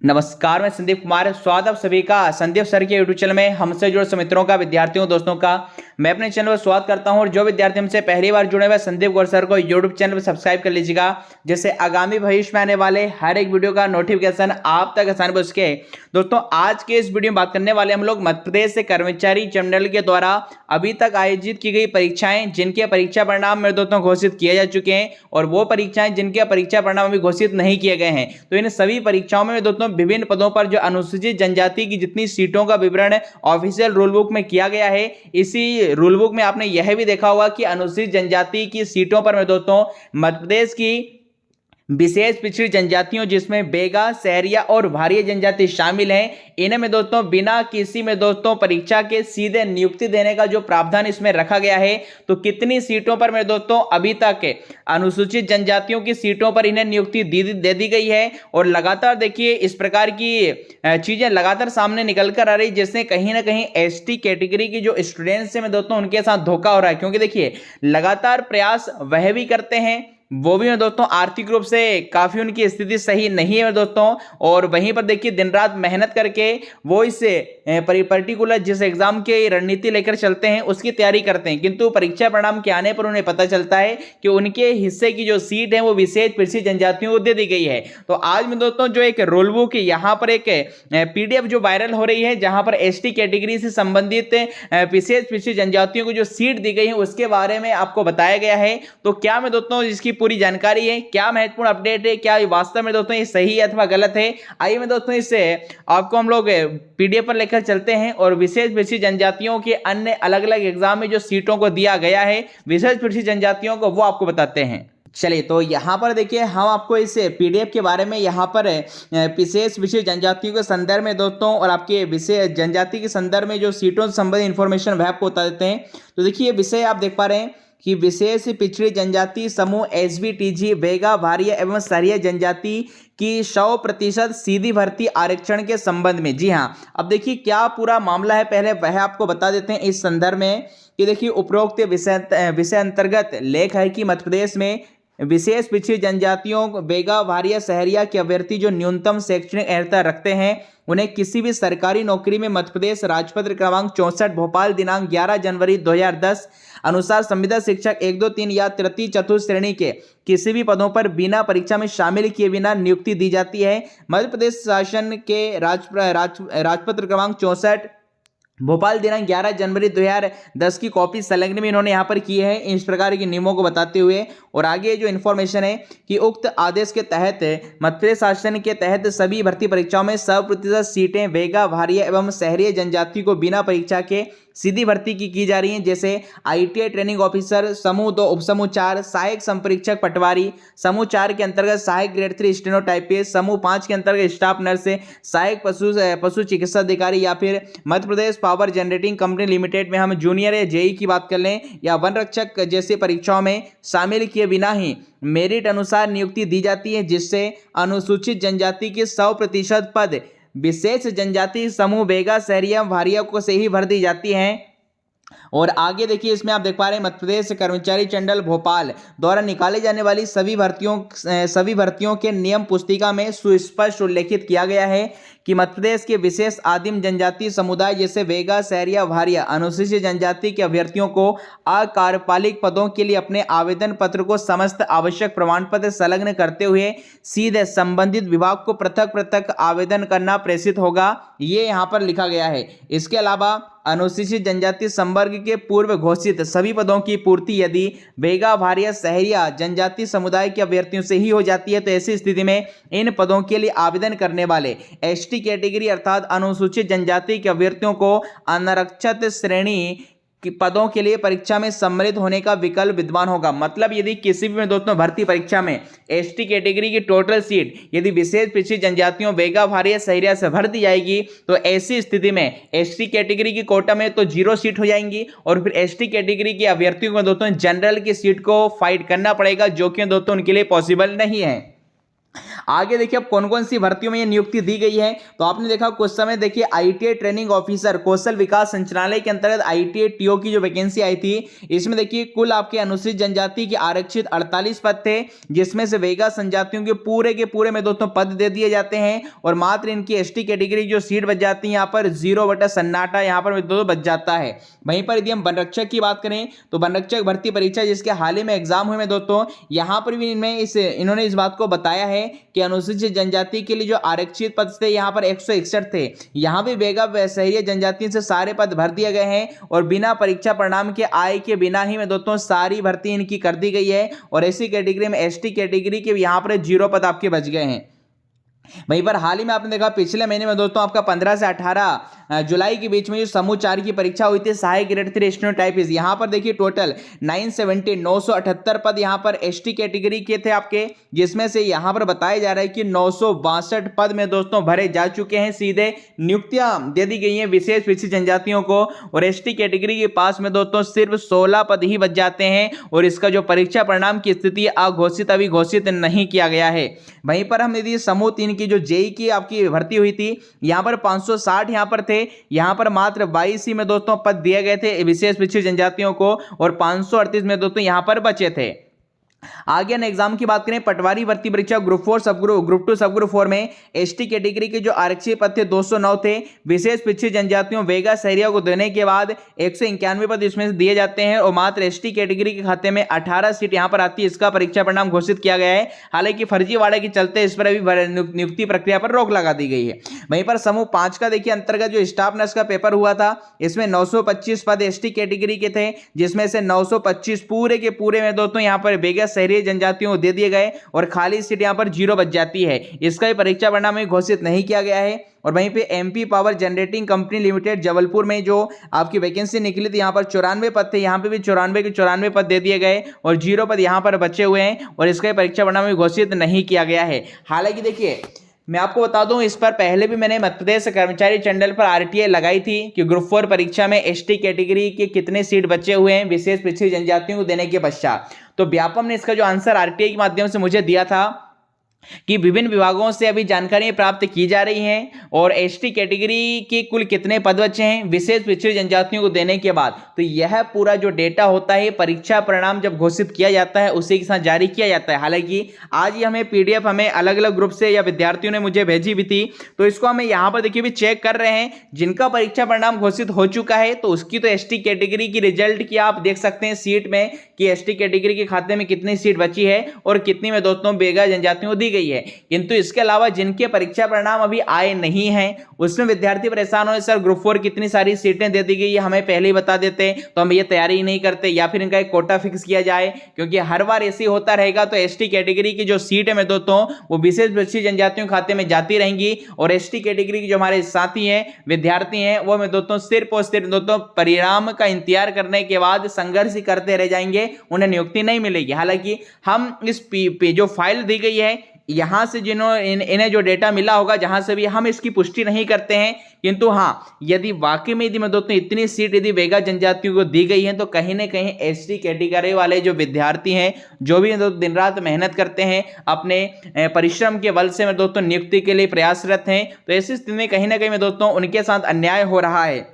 नमस्कार, मैं संदीप कुमार। स्वागत आप सभी का संदीप सर के यूट्यूब चैनल में हमसे जुड़े सभी मित्रों का, विद्यार्थियों दोस्तों का मैं अपने चैनल पर स्वागत करता हूं। और जो विद्यार्थी हमसे पहली बार जुड़े हुए संदीप गौर सर को यूट्यूब चैनल पर सब्सक्राइब कर लीजिएगा, जिससे आगामी भविष्य में आने वाले हर एक वीडियो का नोटिफिकेशन आप तक आसानी पहुंच सके। दोस्तों, आज के इस वीडियो में बात करने वाले हम लोग मध्य प्रदेश से कर्मचारी मंडल के द्वारा अभी तक आयोजित की गई परीक्षाएं, जिनके परीक्षा परिणाम मेरे दोस्तों घोषित किए जा चुके हैं, और वो परीक्षाएं जिनके परीक्षा परिणाम अभी घोषित नहीं किए गए हैं। तो इन सभी परीक्षाओं में दोस्तों विभिन्न पदों पर जो अनुसूचित जनजाति की जितनी सीटों का विवरण ऑफिशियल रूल बुक में किया गया है, इसी रूल बुक में आपने यह भी देखा होगा कि अनुसूचित जनजाति की सीटों पर में दोस्तों मध्य प्रदेश की विशेष पिछड़ी जनजातियों, जिसमें बेगा, सहरिया और भारिया जनजाति शामिल हैं, इन्हें में दोस्तों बिना किसी में दोस्तों परीक्षा के सीधे नियुक्ति देने का जो प्रावधान इसमें रखा गया है। तो कितनी सीटों पर में दोस्तों अभी तक अनुसूचित जनजातियों की सीटों पर इन्हें नियुक्ति दे दी गई है। और लगातार देखिए इस प्रकार की चीजें लगातार सामने निकल कर आ रही, जिससे कहीं ना कहीं एसटी कैटेगरी की जो स्टूडेंट्स हैं में दोस्तों उनके साथ धोखा हो रहा है। क्योंकि देखिए लगातार प्रयास वह भी करते हैं, वो भी दोस्तों आर्थिक रूप से काफी उनकी स्थिति सही नहीं है दोस्तों, और वहीं पर देखिए दिन रात मेहनत करके वो इस पर्टिकुलर जिस एग्जाम की रणनीति लेकर चलते हैं उसकी तैयारी करते हैं, किंतु परीक्षा परिणाम के आने पर उन्हें पता चलता है कि उनके हिस्से की जो सीट है वो विशेष पिछड़ी जनजातियों को दे दी गई है। तो आज में दोस्तों जो एक रूल बुक यहाँ पर एक पीडीएफ जो वायरल हो रही है, जहां पर एसटी कैटेगरी से संबंधित विशेष पिछड़ी जनजातियों को जो सीट दी गई है उसके बारे में आपको बताया गया है। तो क्या मैं दोस्तों इसकी पूरी जानकारी है, क्या महत्वपूर्ण अपडेट है, क्या वास्तव में दोस्तों ये सही है अथवा गलत है, आइए मैं दोस्तों इससे आपको हम लोग पीडीएफ पर लेकर चलते हैं और विशेष पिछड़ी जनजातियों के अन्य अलग अलग एग्जाम में जो सीटों को दिया गया है विशेष पिछड़ी जनजातियों को, वो आपको बताते हैं। चलिए, तो यहाँ पर देखिए हम आपको इस पीडीएफ के बारे में यहाँ पर विशेष पिछड़ी जनजातियों के संदर्भ में दोस्तों और आपके विशेष जनजाति के संदर्भ में जो सीटों से संबंधित इंफॉर्मेशन वह आपको बता देते हैं। तो देखिए विषय आप देख पा रहे हैं कि विशेष पिछड़ी जनजाति समूह एसबीटीजी, बेगा, भारिया एवं सहरिया जनजाति की 100% सीधी भर्ती आरक्षण के संबंध में। जी हाँ, अब देखिए क्या पूरा मामला है, पहले वह आपको बता देते हैं इस संदर्भ में कि देखिए उपरोक्त विषय अंतर्गत लेख है कि मध्य प्रदेश में विशेष पिछड़ी जनजातियों बेगा, भारिया, सहरिया के अभ्यर्थी जो न्यूनतम शैक्षणिक अर्हता रखते हैं उन्हें किसी भी सरकारी नौकरी में मध्य प्रदेश राजपत्र क्रमांक 64 भोपाल दिनांक 11 जनवरी 2010 अनुसार संविदा शिक्षक 1, 2, 3 या तृतीय चतुर्थ श्रेणी के किसी भी पदों पर बिना परीक्षा में शामिल किए बिना नियुक्ति दी जाती है। मध्य प्रदेश शासन के राजपत्र क्रमांक 64 भोपाल दिनांक 11 जनवरी 2010 की कॉपी संलग्न में इन्होंने यहाँ पर की है इस प्रकार के नियमों को बताते हुए। और आगे जो इन्फॉर्मेशन है कि उक्त आदेश के तहत मध्य प्रदेश शासन के तहत सभी भर्ती परीक्षाओं में 100% सीटें बेगा, भारिया एवं सहरिया जनजाति को बिना परीक्षा के सीधी भर्ती की जा रही हैं, जैसे आईटीआई ट्रेनिंग ऑफिसर, समूह 2 उपसमूह 4 सहायक संपरीक्षक पटवारी, समूह 4 के अंतर्गत सहायक ग्रेड 3 स्टेनोटाइपिस्ट, समूह 5 के अंतर्गत स्टाफ नर्स, सहायक पशु चिकित्सा अधिकारी, या फिर Madhya Pradesh power generating company limited में हम जूनियर या जेई की बात कर लें, या वन रक्षक जैसे परीक्षाओं में शामिल किए बिना ही मेरिट अनुसार नियुक्ति दी जाती है, जिससे अनुसूचित जनजाति के 100% पद विशेष जनजाति समूह बेगा, सहरिया, भारिया को से ही भर दी जाती हैं। और आगे देखिए इसमें आप देख पा रहे हैं मध्य प्रदेश कर्मचारी मंडल भोपाल द्वारा निकाले जाने वाली सभी भर्तियों के नियम पुस्तिका में सुस्पष्ट उल्लेखित किया गया है कि मध्य प्रदेश के विशेष आदिम जनजाति समुदाय जैसे बेगा, सहरिया, भारिया अनुसूचित जनजाति के अभ्यर्थियों को अकार्यपालिक पदों के लिए अपने आवेदन पत्र को समस्त आवश्यक प्रमाण पत्र संलग्न करते हुए सीधे संबंधित विभाग को पृथक पृथक आवेदन करना प्रेषित होगा, ये यहाँ पर लिखा गया है। इसके अलावा अनुसूचित जनजाति संवर्ग के पूर्व घोषित सभी पदों की पूर्ति यदि बेगा, भारिया, सहरिया जनजाति समुदाय के अभ्यर्थियों से ही हो जाती है, तो ऐसी स्थिति में इन पदों के लिए आवेदन करने वाले एसटी कैटेगरी अर्थात अनुसूचित जनजाति के अभ्यर्थियों को अनारक्षित श्रेणी कि पदों के लिए परीक्षा में सम्मिलित होने का विकल्प विद्यमान होगा। मतलब यदि किसी भी दोस्तों भर्ती परीक्षा में एसटी कैटेगरी की टोटल सीट यदि विशेष पिछड़ी जनजातियों बेगा, भारिया, सहरिया से भर दी जाएगी, तो ऐसी स्थिति में एसटी कैटेगरी की कोटा में तो 0 सीट हो जाएंगी, और फिर एसटी कैटेगरी के अभ्यर्थियों को दोस्तों जनरल की सीट को फाइट करना पड़ेगा, जो कि दोस्तों उनके लिए पॉसिबल नहीं है। आगे देखिए अब कौन कौन सी भर्तियों में ये नियुक्ति दी गई है। तो आपने देखा कुछ समय देखिए आईटीआई ट्रेनिंग ऑफिसर कौशल विकास संचालनालय के अंतर्गत आईटीआई टीओ की जो वैकेंसी आई थी, इसमें देखिए कुल आपके अनुसूचित जनजाति के आरक्षित 48 पद थे, जिसमें से वेगा जनजातियों के पूरे में दोस्तों पद दे दिए जाते हैं और मात्र इनकी एसटी कैटेगरी जो सीट बच जाती है यहाँ पर 0 सन्नाटा यहाँ पर दोस्तों बच जाता है। वहीं पर यदि हम वनरक्षक की बात करें तो वनरक्षक भर्ती परीक्षा जिसके हाल ही में एग्जाम हुए में दोस्तों, यहाँ पर भी इन्होंने इस बात को बताया है कि अनुसूचित जनजाति के लिए जो आरक्षित पद थे यहाँ पर 161 थे, यहाँ भी वेगा शहरी जनजाति से सारे पद भर दिए गए हैं और बिना परीक्षा परिणाम के आय के बिना ही में दोस्तों सारी भर्ती इनकी कर दी गई है। और ऐसी कैटेगरी में एसटी कैटेगरी के यहाँ पर 0 पद आपके बच गए हैं। वहीं पर हाल ही में आपने देखा पिछले महीने में दोस्तों आपका 15 से 18 जुलाई के बीच में जो समूह 4 की परीक्षा हुई थी सहायक ग्रेड 3 स्टेनोटाइपिस्ट, यहाँ पर देखिए टोटल 978 पद यहाँ पर एसटी कैटेगरी के थे आपके, जिसमें से यहाँ पर बताया जा रहा है कि 962 पद में दोस्तों भरे जा चुके हैं, सीधे नियुक्तियां दे दी गई हैं विशेष पिछड़ी जनजातियों को। और एसटी कैटेगरी के पास में दोस्तों सिर्फ 16 पद ही बच जाते हैं और इसका जो परीक्षा परिणाम की स्थिति अघोषित अभी घोषित नहीं किया गया है। वहीं पर हम यदि समूह 3 की जो जेई की आपकी भर्ती हुई थी, यहाँ पर 560 यहाँ पर थे, यहाँ पर मात्र 22 ही में दोस्तों पद दिए गए थे विशेष पिछड़ी जनजातियों को और 538 में दोस्तों यहाँ पर बचे थे। आगे एग्जाम की बात करें पटवारी भर्ती परीक्षा ग्रुप 4 सब ग्रुप 2 सब ग्रुप 4 में एसटी कैटेगरी के जो आरक्षित पद थे 209 थे, विशेष पिछड़ी जनजातियों वेगा शहरिया को देने के बाद 191 पद इसमें से दिए जाते हैं और मात्र एसटी कैटेगरी के खाते में 18 सीट यहां पर आती है। इसका परीक्षा परिणाम घोषित किया गया है, हालांकि फर्जीवाड़े के चलते इस पर अभी नियुक्ति प्रक्रिया पर रोक लगा दी गई है। वहीं पर समूह 5 का देखिए अंतर्गत जो स्टाफ नर्स का पेपर हुआ था, इसमें 925 पद एसटी कैटेगरी के थे, जिसमें से 925 पूरे के पूरे में दोस्तों यहाँ पर वेगा शहरी जनजातियों को दे दिए गए और खाली सीट यहां पर 0 बच जाती है। इसका भी परीक्षा परिणाम घोषित नहीं किया गया है। और वहीं पे MP power generating company limited Jabalpur में जो आपकी वैकेंसी निकली थी यहाँ पर 94 पद थे, यहाँ पे भी 94 के 94 पद दे दिए गए और 0 पद यहाँ पर बचे हुए हैं और इसका परीक्षा परिणाम घोषित नहीं किया गया है। हालांकि देखिए मैं आपको बता दूं इस पर पहले भी मैंने मध्य प्रदेश कर्मचारी चैनल पर आरटीआई लगाई थी कि ग्रुप 4 परीक्षा में एसटी कैटेगरी के कितने सीट बचे हुए हैं विशेष पिछड़ी जनजातियों को देने के पश्चात। तो व्यापम ने इसका जो आंसर आरटीआई के माध्यम से मुझे दिया था कि विभिन्न विभागों से अभी जानकारियां प्राप्त की जा रही हैं और एसटी कैटेगरी के कुल कितने पद बचे हैं विशेष पिछड़ी जनजातियों को देने के बाद। तो यह पूरा जो डेटा होता है परीक्षा परिणाम जब घोषित किया जाता है उसी के साथ जारी किया जाता है। हालांकि आज ही हमें पीडीएफ हमें अलग अलग ग्रुप से या विद्यार्थियों ने मुझे भेजी भी थी, तो इसको हमें यहाँ पर देखिए भी चेक कर रहे हैं। जिनका परीक्षा परिणाम घोषित हो चुका है तो उसकी तो एसटी कैटेगरी की रिजल्ट की आप देख सकते हैं सीट में कि एसटी कैटेगरी के खाते में कितनी सीट बची है और कितनी में दोस्तों वेगा जनजातियों को दी गई है। किंतु इसके अलावा जिनके परीक्षा परिणाम अभी आए नहीं हैं उसमें विद्यार्थी परेशान हो, सर ग्रुप 4 कितनी सारी सीटें दे दी गई है हमें पहले ही बता देते तो हम ये तैयारी ही नहीं करते, या फिर इनका एक कोटा फिक्स किया जाए, क्योंकि हर बार ऐसे होता रहेगा तो एसटी कैटेगरी की जो सीट है मैं दोस्तों वो विशेष पिछड़ी जनजातियों के खाते में जाती रहेंगी और एसटी कैटेगरी के जो हमारे साथी हैं विद्यार्थी हैं वो मैं दोस्तों सिर्फ और सिर्फ दोस्तों परिणाम का इंतजार करने के बाद संघर्ष करते रह जाएंगे, उन्हें नियुक्ति नहीं मिलेगी। हालांकि हम इस जो फाइल दी गई है यहां से इन्हें जो डेटा मिला होगा जहां से भी हम इसकी पुष्टि नहीं करते हैं, किंतु हाँ यदि वाकई में यदि मैं दोस्तों इतनी सीट यदि वेगा जनजातियों को दी गई है तो कहीं ना कहीं एसटी कैटेगरी वाले जो विद्यार्थी हैं जो भी दिन रात मेहनत करते हैं अपने परिश्रम के बल से मैं दोस्तों नियुक्ति के लिए प्रयासरत हैं, तो ऐसी स्थिति में कहीं ना कहीं मैं दोस्तों उनके साथ अन्याय हो रहा है।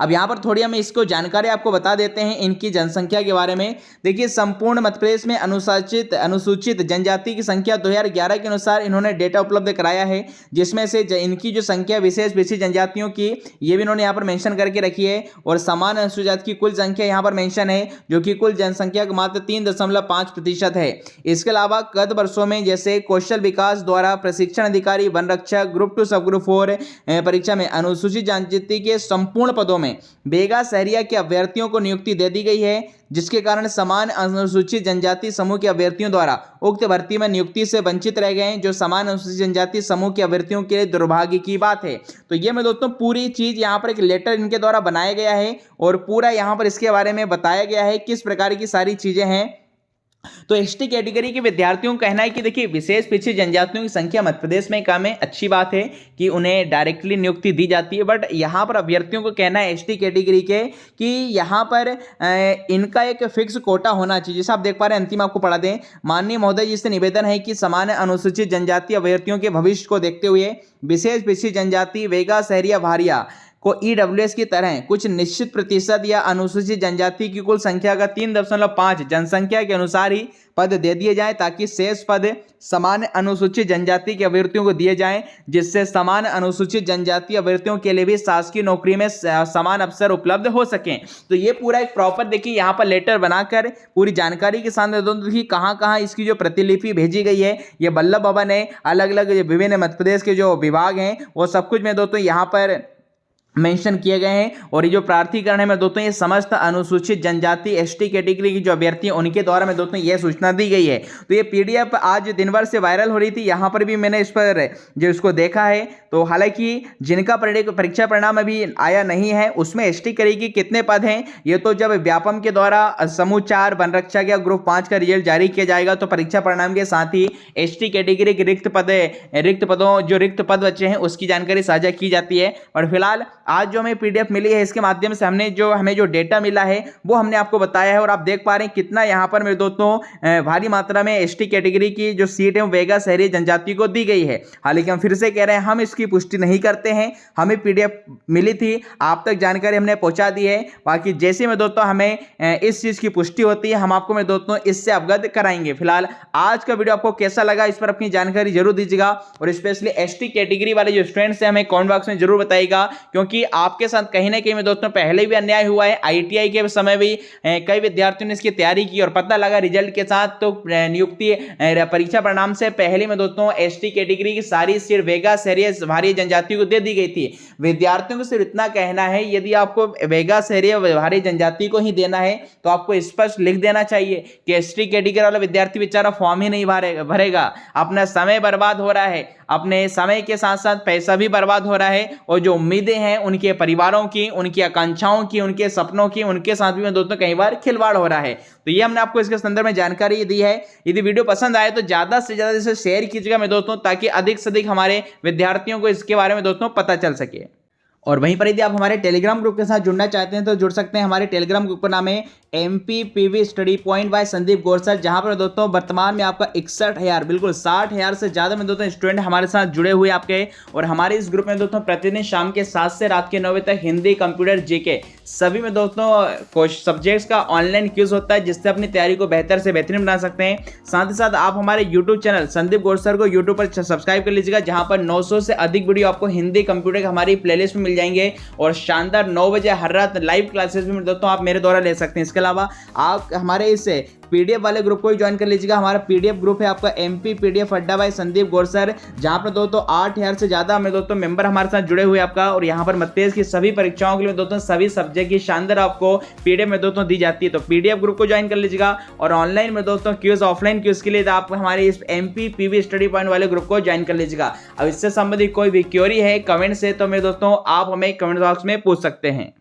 अब यहाँ पर थोड़ी हम इसको जानकारी आपको बता देते हैं इनकी जनसंख्या के बारे में। देखिए संपूर्ण मध्य प्रदेश में अनुसूचित जनजाति की संख्या 2011 के अनुसार इन्होंने डेटा उपलब्ध कराया है, जिसमें से इनकी जो संख्या विशेष पिछड़ी जनजातियों की ये भी इन्होंने यहाँ पर मेंशन करके रखी है और समान अनुसूचित जाति की कुल संख्या यहाँ पर मेंशन है जो कि कुल जनसंख्या का मात्र 3.5% है। इसके अलावा गत वर्षों में जैसे कौशल विकास द्वारा प्रशिक्षण अधिकारी वन रक्षक ग्रुप 2 सब ग्रुप 4 परीक्षा में अनुसूचित जनजाति के संपूर्ण पदों में वेगा शहरिया के अभ्यर्थियों को नियुक्ति दे दी गई है, जिसके कारण समान अनुसूचित जनजाति समूह के अभ्यर्थियों द्वारा उक्त भर्ती में नियुक्ति से वंचित रह गए हैं, जो समान अनुसूचित जनजाति समूह के अभ्यर्थियों के लिए दुर्भाग्य की बात है। तो ये मैं दोस्तों पूरी चीज यहाँ पर एक लेटर इनके द्वारा बनाया गया है और पूरा यहाँ पर इसके बारे में बताया गया है किस प्रकार की सारी चीजें हैं तो एसटी कैटेगरी के विद्यार्थियों का कहना है कि देखिए विशेष पिछड़ी जनजातियों की संख्या मध्य प्रदेश में कम है, अच्छी बात है कि उन्हें डायरेक्टली नियुक्ति दी जाती है, बट यहाँ पर अभ्यर्थियों को कहना है एसटी कैटेगरी के कि यहाँ पर इनका एक फिक्स कोटा होना चाहिए। जैसे आप देख पा रहे हैं, अंतिम आपको पढ़ा दें, माननीय महोदय जी से निवेदन है कि सामान्य अनुसूचित जनजाति अभ्यर्थियों के भविष्य को देखते हुए विशेष पिछड़ी जनजाति वेगा, सहरिया, भारिया को ईडब्ल्यूएस की तरह कुछ निश्चित प्रतिशत या अनुसूचित जनजाति की कुल संख्या का 3.5 जनसंख्या के अनुसार ही पद दे दिए जाएं, ताकि शेष पद समान अनुसूचित जनजाति के अभ्यर्थियों को दिए जाएं, जिससे समान अनुसूचित जनजाति अभ्यर्थियों के लिए भी शासकीय नौकरी में समान अवसर उपलब्ध हो सकें। तो ये पूरा एक प्रॉपर देखिए यहाँ पर लेटर बनाकर पूरी जानकारी के साथ देखिए कहाँ कहाँ इसकी जो प्रतिलिपि भेजी गई है, ये बल्लभ भवन है, अलग अलग विभिन्न मध्य प्रदेश के जो विभाग हैं वो सब कुछ मैं दोस्तों यहाँ पर मेंशन किए गए हैं। और ये जो प्रार्थीकरण है मैं दोस्तों ये समस्त अनुसूचित जनजाति एसटी कैटेगरी की जो अभ्यर्थी हैं उनके द्वारा मैं दोस्तों ये सूचना दी गई है। तो ये पीडीएफ आज दिन भर से वायरल हो रही थी, यहाँ पर भी मैंने इस पर जो इसको देखा है। तो हालांकि जिनका परीक्षा परिणाम अभी आया नहीं है उसमें एसटी कैटेगरी के कितने पद हैं ये तो जब व्यापम के द्वारा समूह 4 वन रक्षा या ग्रुप 5 का रिजल्ट जारी किया जाएगा तो परीक्षा परिणाम के साथ ही एसटी कैटेगरी के रिक्त पदों जो रिक्त पद बचे हैं उसकी जानकारी साझा की जाती है। और फिलहाल आज जो हमें पीडीएफ मिली है इसके माध्यम से हमें जो डेटा मिला है वो हमने आपको बताया है। और आप देख पा रहे हैं कितना यहाँ पर मेरे दोस्तों भारी मात्रा में एसटी कैटेगरी की जो सीट है वो वेगा, शहरी जनजाति को दी गई है। हालांकि हम फिर से कह रहे हैं हम इसकी पुष्टि नहीं करते हैं, हमें पीडीएफ मिली थी, आप तक जानकारी हमने पहुंचा दी है। बाकी जैसे में दोस्तों हमें इस चीज की पुष्टि होती है हम आपको मैं दोस्तों इससे अवगत कराएंगे। फिलहाल आज का वीडियो आपको कैसा लगा इस पर अपनी जानकारी जरूर दीजिएगा और स्पेशली एसटी कैटेगरी वाले जो स्टूडेंट्स हैं हमें कमेंट बॉक्स में जरूर बताइएगा, क्योंकि आपके साथ कहीं ना कहीं में दोस्तों पहले भी अन्याय हुआ है। आईटीआई के समय भी कई विद्यार्थियों ने इसकी तैयारी की और पता लगा रिजल्ट के साथ तो नियुक्ति परीक्षा परिणाम से पहले में दोस्तों एसटी कैटेगरी की सारी सीट वेगा, शहरी, भारी जनजातियों को दे दी गई थी। विद्यार्थियों को सिर्फ इतना कहना है यदि आपको वेगा, शहरी, भारी जनजाति को ही देना है तो आपको स्पष्ट लिख देना चाहिए कि एसटी कैटेगरी वाला विद्यार्थी बेचारा फॉर्म ही नहीं भरेगा, अपना समय बर्बाद हो रहा है, अपने समय के साथ साथ पैसा भी बर्बाद हो रहा है और जो उम्मीदें हैं उनके परिवारों की, उनकी आकांक्षाओं की, उनके सपनों की, उनके साथ भी दोस्तों कई बार खिलवाड़ हो रहा है। तो ये हमने आपको इसके संदर्भ में जानकारी दी है। यदि वीडियो पसंद आए तो ज्यादा से ज्यादा इसे शेयर कीजिएगा मैं दोस्तों, ताकि अधिक से अधिक हमारे विद्यार्थियों को इसके बारे में दोस्तों पता चल सके। और वहीं पर यदि आप हमारे टेलीग्राम ग्रुप के साथ जुड़ना चाहते हैं तो जुड़ सकते हैं। हमारे टेलीग्राम ग्रुप का नाम है MPPV study point by Sandeep Gorsar, जहां पर दोस्तों वर्तमान में आपका 61,000 बिल्कुल 60,000 से ज़्यादा में दोस्तों स्टूडेंट हमारे साथ जुड़े हुए आपके। और हमारे इस ग्रुप में दोस्तों प्रतिदिन शाम के 7 से रात के 9 बजे तक हिंदी, कंप्यूटर, जीके सभी में दोस्तों सब्जेक्ट्स का ऑनलाइन क्विज होता है, जिससे अपनी तैयारी को बेहतर से बेहतरीन बना सकते हैं। साथ ही साथ आप हमारे यूट्यूब चैनल संदीप गोरसर को यूट्यूब पर सब्सक्राइब कर लीजिएगा, जहां पर 900 से अधिक वीडियो आपको हिंदी, कंप्यूटर का हमारी प्लेलिस्ट में मिल जाएंगे। और शानदार 9 बजे हर रात लाइव क्लासेस भी दोस्तों आप मेरे द्वारा ले सकते हैं। इसके अलावा आप हमारे इस पीडीएफ वाले ग्रुप को ही ज्वाइन कर लीजिएगा। हमारा पीडीएफ ग्रुप है आपका MP PDF अड्डा बाय संदीप गोरसर, जहां पर दोस्तों 8,000 से ज्यादा में दोस्तों मेंबर हमारे साथ जुड़े हुए आपका। और यहाँ पर मध्य की सभी परीक्षाओं के लिए दोस्तों सभी सब्जेक्ट की शानदार आपको पीडीएफ में दोस्तों दी जाती है। तो पीडीएफ ग्रुप को ज्वाइन कर लीजिएगा। और ऑनलाइन में दोस्तों क्यूज, ऑफलाइन क्यूज के लिए आप हमारे इस MPPV स्टडी पॉइंट वाले ग्रुप को ज्वाइन कर लीजिएगा। अब इससे संबंधित कोई भी क्वेरी है कमेंट से तो मेरे दोस्तों आप हमें कमेंट बॉक्स में पूछ सकते हैं।